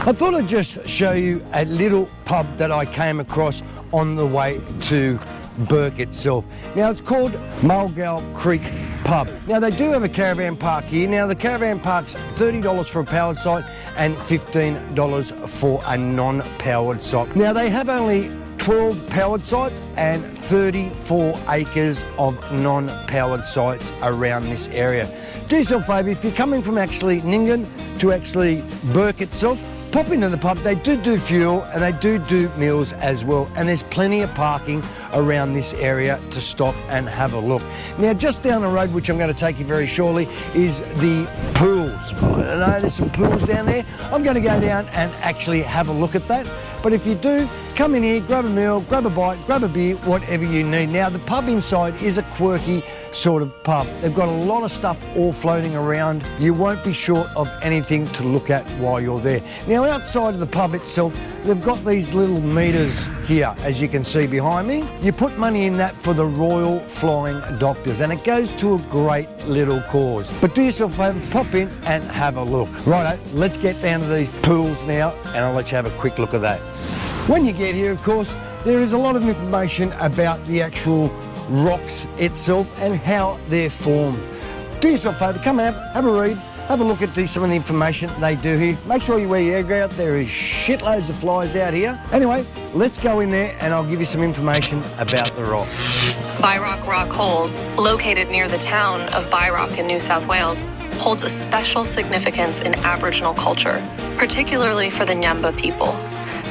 I thought I'd just show you a little pub that I came across on the way to Burke itself. Now it's called Malal Creek Pub. Now they do have a caravan park here. Now the caravan park's $30 for a powered site and $15 for a non-powered site. Now they have only 12 powered sites and 34 acres of non-powered sites around this area. Do yourself a favour, if you're coming from actually Ningen to actually Burke itself, pop into the pub. They do fuel and they do meals as well, and there's plenty of parking around this area to stop and have a look. Now just down the road, which I'm going to take you very shortly, is the pools. I know there's some pools down there. I'm going to go down and actually have a look at that. But if you do, come in here, grab a meal, grab a bite, grab a beer, whatever you need. Now the pub inside is a quirky sort of pub. They've got a lot of stuff all floating around. You won't be short of anything to look at while you're there. Now outside of the pub itself, they've got these little meters here, as you can see behind me. You put money in that for the Royal Flying Doctors, and it goes to a great little cause. But do yourself a favour, pop in and have a look. Righto, let's get down to these pools now, and I'll let you have a quick look at that. When you get here, of course, there is a lot of information about the actual rocks itself and how they're formed. Do yourself a favour, come out, have a read, have a look at some of the information they do here. Make sure you wear your air gear. There is shitloads of flies out here. Anyway, let's go in there and I'll give you some information about the rocks. Byrock Rock Holes, located near the town of Byrock in New South Wales, holds a special significance in Aboriginal culture, particularly for the Nyamba people.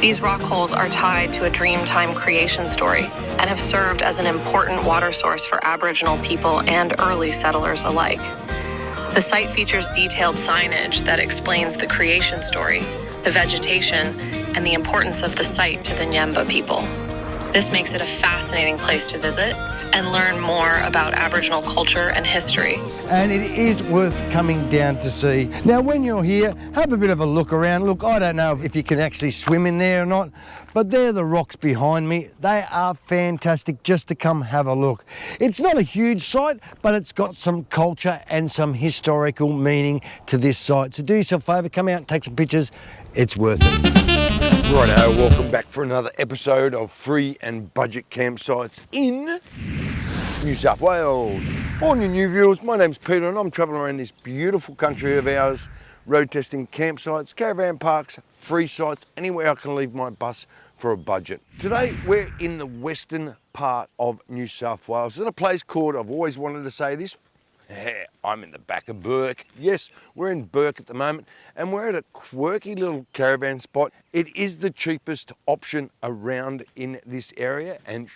These rock holes are tied to a Dreamtime creation story and have served as an important water source for Aboriginal people and early settlers alike. The site features detailed signage that explains the creation story, the vegetation, and the importance of the site to the Nyamba people. This makes it a fascinating place to visit and learn more about Aboriginal culture and history. And it is worth coming down to see. Now when you're here, have a bit of a look around. Look, I don't know if you can actually swim in there or not, but they're the rocks behind me. They are fantastic just to come have a look. It's not a huge site, but it's got some culture and some historical meaning to this site. So do yourself a favour, come out and take some pictures. It's worth it. Righto, welcome back for another episode of Free and Budget Campsites in New South Wales. For new viewers, my name's Peter and I'm travelling around this beautiful country of ours, road testing campsites, caravan parks, free sites, anywhere I can leave my bus for a budget. Today we're in the western part of New South Wales at a place called, I've always wanted to say this, I'm in the back of Burke. Yes, we're in Burke at the moment and we're at a quirky little caravan spot. It is the cheapest option around in this area and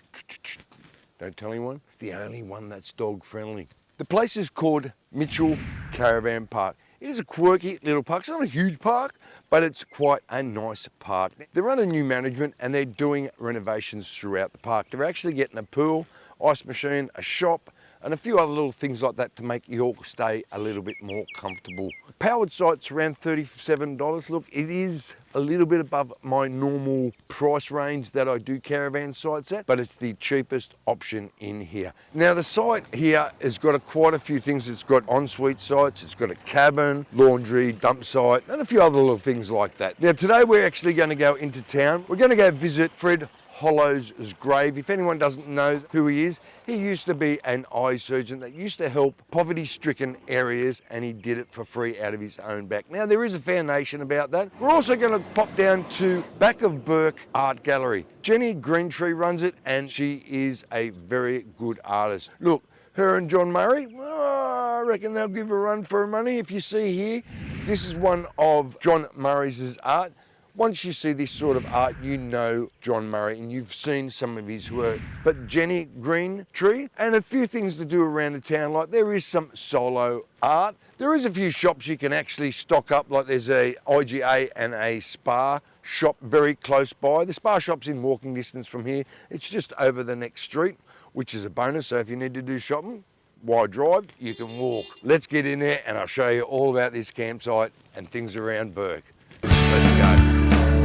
don't tell anyone, it's the only one that's dog friendly. The place is called Mitchell Caravan Park. It is a quirky little park. It's not a huge park, but it's quite a nice park. They're under new management and they're doing renovations throughout the park. They're actually getting a pool, ice machine, a shop, and a few other little things like that to make your stay a little bit more comfortable. Powered site's around $37. Look, it is a little bit above my normal price range that I do caravan sites at, but it's the cheapest option in here. Now the site here has got quite a few things. It's got ensuite sites, it's got a cabin, laundry, dump site, and a few other little things like that. Now today we're actually going to go into town. We're going to go visit Fred Hollow's grave. If anyone doesn't know who he is, he used to be an eye surgeon that used to help poverty-stricken areas, and he did it for free out of his own back. Now there is a foundation about that. We're also going to pop down to back of Burke Art Gallery. Jenny Greentree runs it and she is a very good artist. Look, her and John Murray, I reckon they'll give a run for her money. If you see here, this is one of John Murray's art. Once you see this sort of art, you know John Murray and you've seen some of his work. But Jenny Greentree, and a few things to do around the town, like there is some solo art. There is a few shops you can actually stock up, like there's a IGA and a spa shop very close by. The spa shop's in walking distance from here. It's just over the next street, which is a bonus. So if you need to do shopping, why drive? You can walk. Let's get in there and I'll show you all about this campsite and things around Burke. Let's go.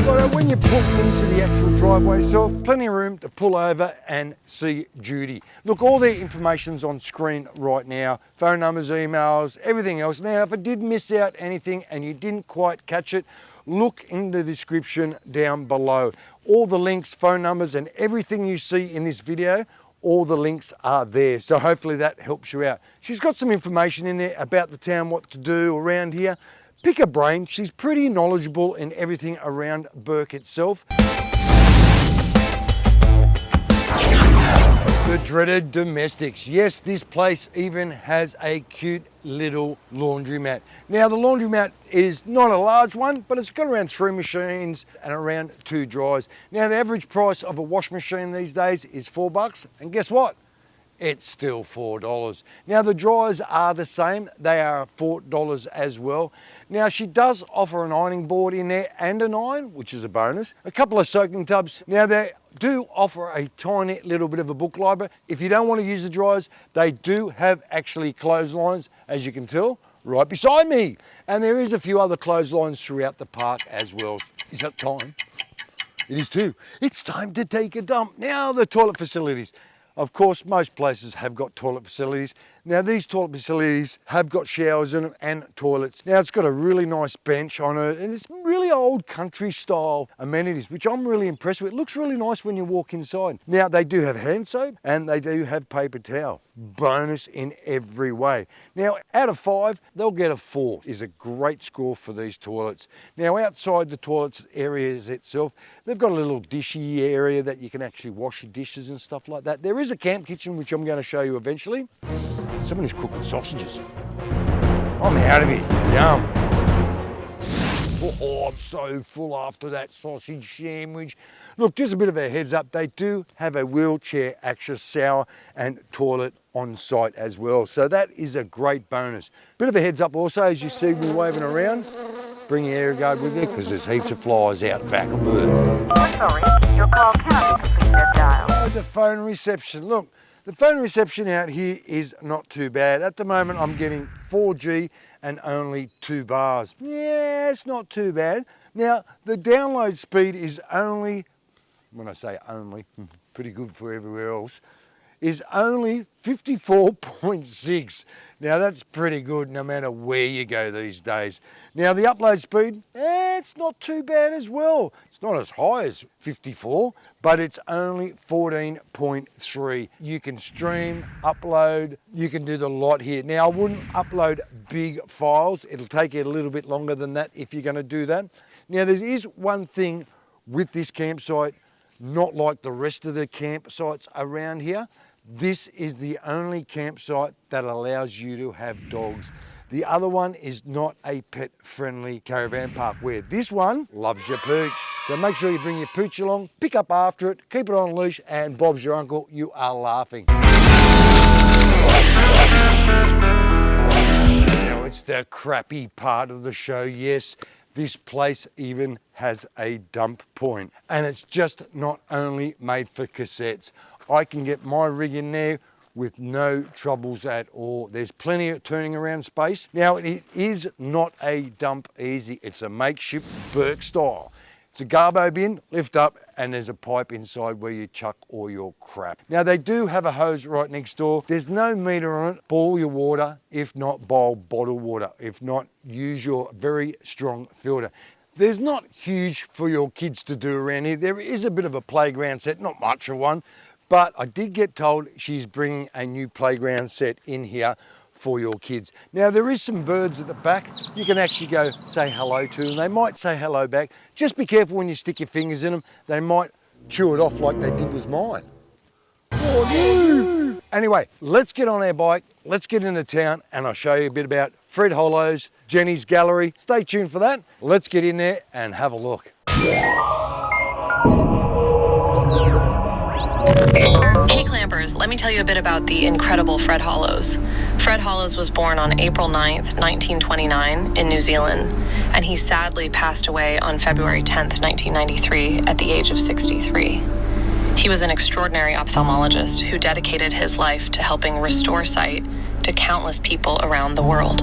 Right, when you pull into the actual driveway itself, plenty of room to pull over and see Judy. Look, all their information's on screen right now. Phone numbers, emails, everything else. Now, if I did miss out anything and you didn't quite catch it, look in the description down below. All the links, phone numbers, and everything you see in this video, all the links are there. So hopefully that helps you out. She's got some information in there about the town, what to do around here. Pick her brain. She's pretty knowledgeable in everything around Burke itself. The dreaded domestics. Yes, this place even has a cute little laundromat. Now the laundromat is not a large one, but it's got around 3 machines and around 2 dryers. Now the average price of a wash machine these days is $4, and guess what? It's still $4. Now the dryers are the same, they are $4 as well. Now she does offer an ironing board in there and an iron, which is a bonus. A couple of soaking tubs. Now they do offer a tiny little bit of a book library. If you don't want to use the dryers, they do have actually clotheslines, as you can tell, right beside me. And there is a few other clotheslines throughout the park as well. Is that time? It is too. It's time to take a dump. Now the toilet facilities. Of course, most places have got toilet facilities. Now these toilet facilities have got showers in them and toilets. Now it's got a really nice bench on it, and it's really old country style amenities, which I'm really impressed with. It looks really nice when you walk inside. Now they do have hand soap and they do have paper towel. Bonus in every way. Now out of 5, they'll get a 4. Is a great score for these toilets. Now outside the toilets areas itself, they've got a little dishy area that you can actually wash your dishes and stuff like that. There is a camp kitchen, which I'm going to show you eventually. Somebody's cooking sausages. I'm out of here. Yum. Oh, I'm so full after that sausage sandwich. Look, just a bit of a heads up, they do have a wheelchair access shower and toilet on site as well. So that is a great bonus. Bit of a heads up also, as you see me waving around, bring your air guard with you because there's heaps of flies out back of Burke. Sorry, your call cannot be completed as dialed. The phone reception. Look, the phone reception out here is not too bad. At the moment, I'm getting 4G and only 2 bars. Yeah, it's not too bad. Now, the download speed is only, when I say only, pretty good for everywhere else, is only 54.6. Now that's pretty good no matter where you go these days. Now the upload speed, it's not too bad as well. It's not as high as 54, but it's only 14.3. You can stream, upload, you can do the lot here. Now I wouldn't upload big files. It'll take you a little bit longer than that if you're going to do that. Now there is one thing with this campsite, not like the rest of the campsites around here. This is the only campsite that allows you to have dogs. The other one is not a pet-friendly caravan park, where this one loves your pooch. So make sure you bring your pooch along, pick up after it, keep it on a leash, and Bob's your uncle. You are laughing. Now it's the crappy part of the show. Yes, this place even has a dump point, and it's just not only made for cassettes. I can get my rig in there with no troubles at all. There's plenty of turning around space. Now it is not a dump easy, it's a makeshift Burke style. It's a garbo bin, lift up, and there's a pipe inside where you chuck all your crap. Now they do have a hose right next door. There's no meter on it. Boil your water, if not boil bottled water. If not, use your very strong filter. There's not huge for your kids to do around here. There is a bit of a playground set, not much of one, but I did get told she's bringing a new playground set in here for your kids. Now there is some birds at the back. You can actually go say hello to them. They might say hello back. Just be careful when you stick your fingers in them. They might chew it off like they did with mine. Oh, no. Anyway, let's get on our bike. Let's get into town and I'll show you a bit about Fred Hollow's, Jenny's Gallery. Stay tuned for that. Let's get in there and have a look. Hey Clampers, let me tell you a bit about the incredible Fred Hollows. Fred Hollows was born on April 9th, 1929 in New Zealand, and he sadly passed away on February 10th, 1993 at the age of 63. He was an extraordinary ophthalmologist who dedicated his life to helping restore sight to countless people around the world.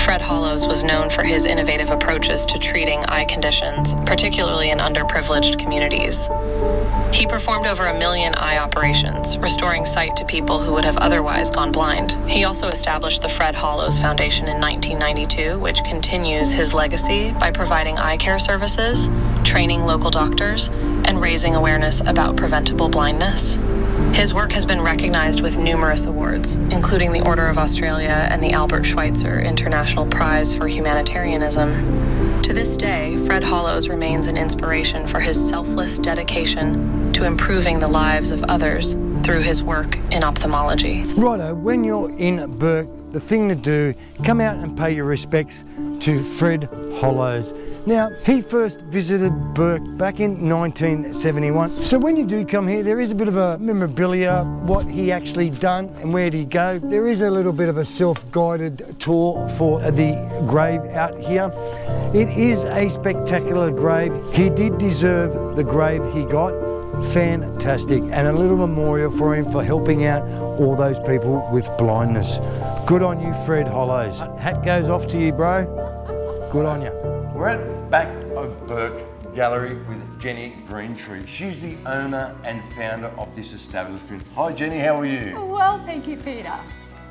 Fred Hollows was known for his innovative approaches to treating eye conditions, particularly in underprivileged communities. He performed over 1 million eye operations, restoring sight to people who would have otherwise gone blind. He also established the Fred Hollows Foundation in 1992, which continues his legacy by providing eye care services, training local doctors, and raising awareness about preventable blindness. His work has been recognized with numerous awards, including the Order of Australia and the Albert Schweitzer International Prize for Humanitarianism. To this day, Fred Hollows remains an inspiration for his selfless dedication to improving the lives of others through his work in ophthalmology. Righto, when you're in Burke, the thing to do, come out and pay your respects to Fred Hollows. Now, he first visited Burke back in 1971. So when you do come here, there is a bit of a memorabilia, what he actually done and where did he go. There is a little bit of a self-guided tour for the grave out here. It is a spectacular grave. He did deserve the grave he got. Fantastic. And a little memorial for him for helping out all those people with blindness. Good on you, Fred Hollows. Hat goes off to you, bro. Good on you. We're at the back of Burke Gallery with Jenny Greentree. She's the owner and founder of this establishment. Hi Jenny, how are you? Well, thank you, Peter.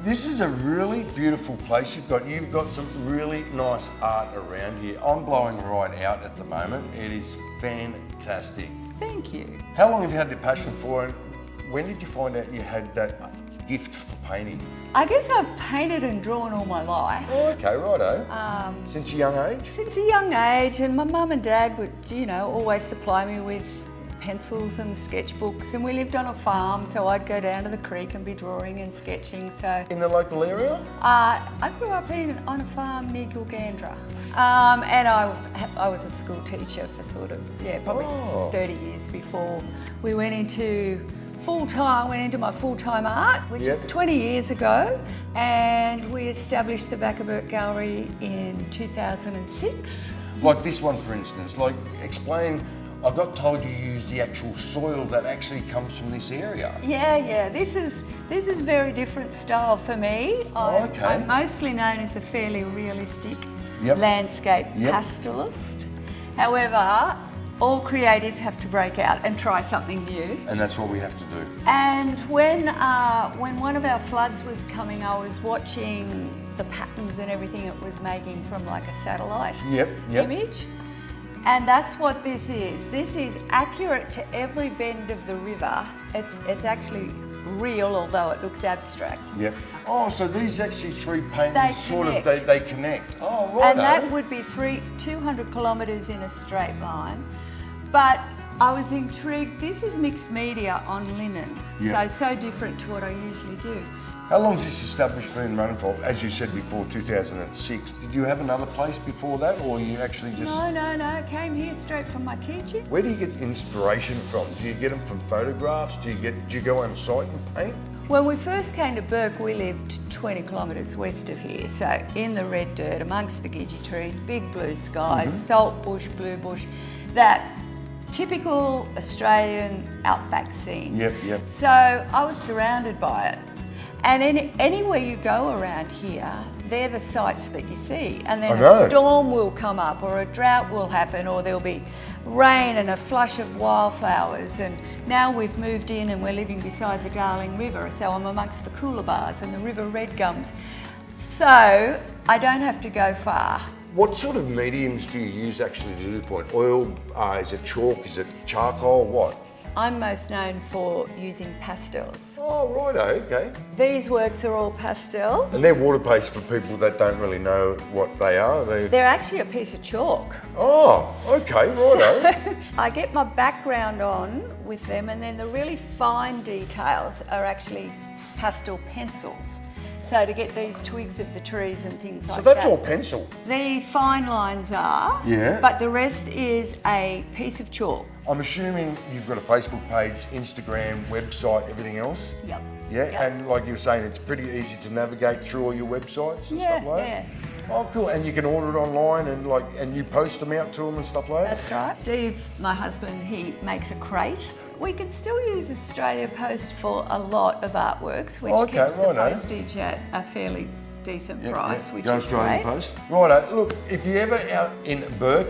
This is a really beautiful place you've got some really nice art around here. I'm blowing right out at the moment. It is fantastic. Thank you. How long have you had the passion for, and when did you find out you had that gift for painting? I guess I've painted and drawn all my life. Oh, okay, righto. Since a young age? Since a young age, and my mum and dad would, always supply me with pencils and sketchbooks, and we lived on a farm, so I'd go down to the creek and be drawing and sketching. So in the local area? I grew up on a farm near Gilgandra, and I was a school teacher for probably 30 years before we went into my full-time art, which is 20 years ago, and we established the Becker Burke Gallery in 2006. Like this one, for instance, explain. I got told you use the actual soil that actually comes from this area. Yeah. This is very different style for me. I'm mostly known as a fairly realistic landscape pastelist. However, all creatives have to break out and try something new. And that's what we have to do. And when one of our floods was coming, I was watching the patterns and everything it was making from like a satellite image. And that's what this is. This is accurate to every bend of the river. It's actually real, although it looks abstract. Yep. Oh, so these actually three paintings they connect. Oh, right. And that would be 200 kilometres in a straight line. But I was intrigued. This is mixed media on linen, so different to what I usually do. How long has this establishment been running for? As you said before, 2006. Did you have another place before that, or you actually just... No. I came here straight from my teaching. Where do you get inspiration from? Do you get them from photographs? Do you go on site and paint? When we first came to Burke, we lived 20 kilometres west of here, so in the red dirt, amongst the gidgee trees, big blue skies, salt bush, blue bush, that typical Australian outback scene. Yep. So I was surrounded by it. And anywhere you go around here, they're the sights that you see. And then a storm will come up, or a drought will happen, or there'll be rain and a flush of wildflowers. And now we've moved in and we're living beside the Darling River, so I'm amongst the coolabahs and the river red gums. So I don't have to go far. What sort of mediums do you use actually to do the point? Oil, is it chalk, is it charcoal, what? I'm most known for using pastels. Oh, righto, okay. These works are all pastel. And they're water-based for people that don't really know what they are? They're actually a piece of chalk. Oh, okay, righto. So I get my background on with them, and then the really fine details are actually pastel pencils. So to get these twigs of the trees and things like that. So that's all pencil? The fine lines are, but the rest is a piece of chalk. I'm assuming you've got a Facebook page, Instagram, website, everything else? Yep. Yeah, and like you were saying, it's pretty easy to navigate through all your websites and stuff like that? Oh, cool. And you can order it online and you post them out to them and stuff like that? That's right. Steve, my husband, he makes a crate. We can still use Australia Post for a lot of artworks, which keeps the postage at a fairly decent price, which Go is Australian great. Post. Righto, look, if you're ever out in Burke,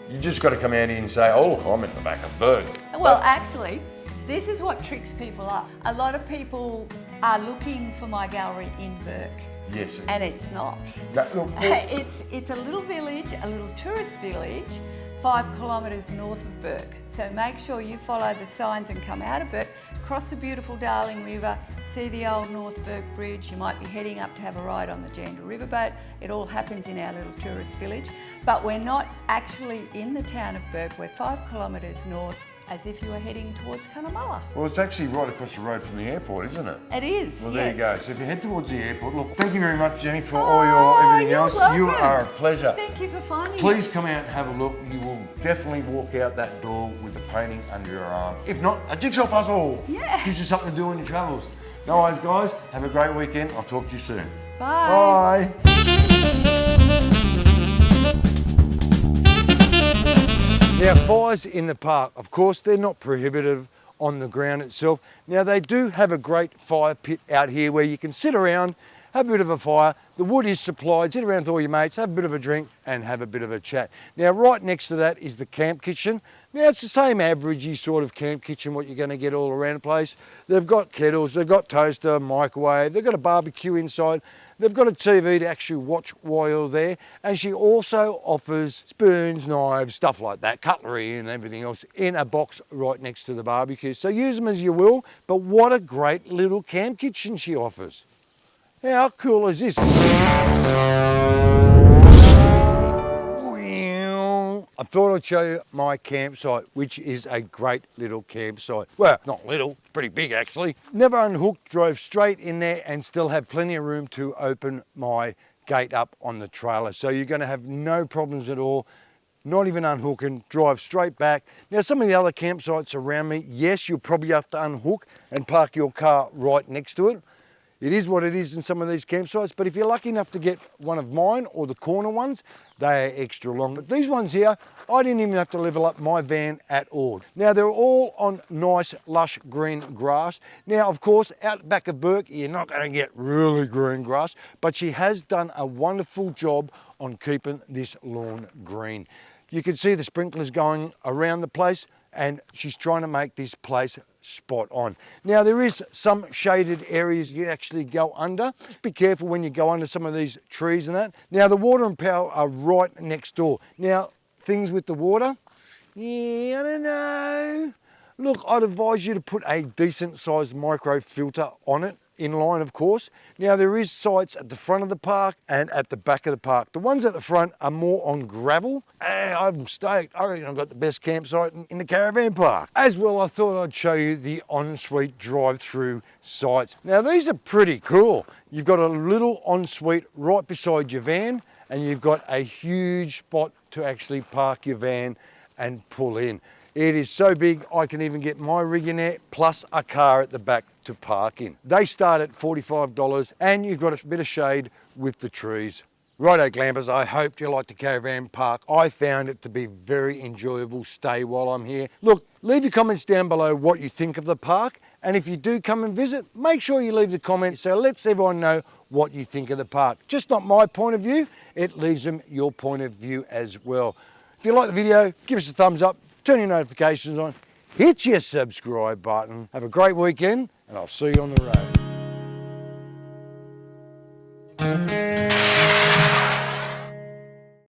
you just got to come out here and say, oh, look, I'm in the back of Burke. Well, actually, this is what tricks people up. A lot of people are looking for my gallery in Burke. Yes. And it's not. It's a little village, a little tourist village, 5 kilometres north of Burke. So make sure you follow the signs and come out of Burke, cross the beautiful Darling River, see the old North Burke Bridge. You might be heading up to have a ride on the Jandra Riverboat. It all happens in our little tourist village. But we're not actually in the town of Burke. We're 5 kilometres north, as if you were heading towards Cunnamulla. Well, it's actually right across the road from the airport, isn't it? It is, Well, there yes. you go. So if you head towards the airport, look, thank you very much, Jenny, for all your everything else. Welcome. You are a pleasure. Thank you for finding Please us. come out and have a look. You will definitely walk out that door with a painting under your arm. If not, a jigsaw puzzle. Yeah. Gives you something to do on your travels. No worries, guys. Have a great weekend. I'll talk to you soon. Bye. Bye. Now, fires in the park, of course, they're not prohibitive on the ground itself. Now, they do have a great fire pit out here where you can sit around, have a bit of a fire. The wood is supplied, sit around with all your mates, have a bit of a drink and have a bit of a chat. Now, right next to that is the camp kitchen. Now, it's the same averagey sort of camp kitchen, what you're going to get all around the place. They've got kettles, they've got toaster, microwave, they've got a barbecue inside. They've got a TV to actually watch while you're there, and she also offers spoons, knives, stuff like that, cutlery and everything else in a box right next to the barbecue. So use them as you will, but what a great little camp kitchen she offers. How cool is this? I thought I'd show you my campsite, which is a great little campsite. Well, not little, it's pretty big actually. Never unhooked, drove straight in there and still have plenty of room to open my gate up on the trailer. So you're gonna have no problems at all, not even unhooking, drive straight back. Now some of the other campsites around me, yes, you'll probably have to unhook and park your car right next to it. It is what it is in some of these campsites, but if you're lucky enough to get one of mine or the corner ones, they are extra long. But these ones here, I didn't even have to level up my van at all. Now they're all on nice, lush green grass. Now, of course, out back of Burke, you're not gonna get really green grass, but she has done a wonderful job on keeping this lawn green. You can see the sprinklers going around the place, and she's trying to make this place spot on. Now there is some shaded areas you actually go under. Just be careful when you go under some of these trees and that. Now the water and power are right next door. Now things with the water, yeah, I don't know. Look, I'd advise you to put a decent sized micro filter on it, in line of course. Now there is sites at the front of the park and at the back of the park. The ones at the front are more on gravel. I'm stoked. I reckon I've got the best campsite in the Caravan park. As well, I thought I'd show you the ensuite drive-through sites. Now these are pretty cool. You've got a little ensuite right beside your van, and you've got a huge spot to actually park your van and pull in. It is so big, I can even get my rig in there, plus a car at the back to park in. They start at $45, and you've got a bit of shade with the trees. Righto, glampers, I hope you like the Caravan park. I found it to be very enjoyable stay while I'm here. Look, leave your comments down below what you think of the park, and if you do come and visit, make sure you leave the comment so let's everyone know what you think of the park. Just not my point of view, it leaves them your point of view as well. If you like the video, give us a thumbs up, turn your notifications on, hit your subscribe button. Have a great weekend, and I'll see you on the road.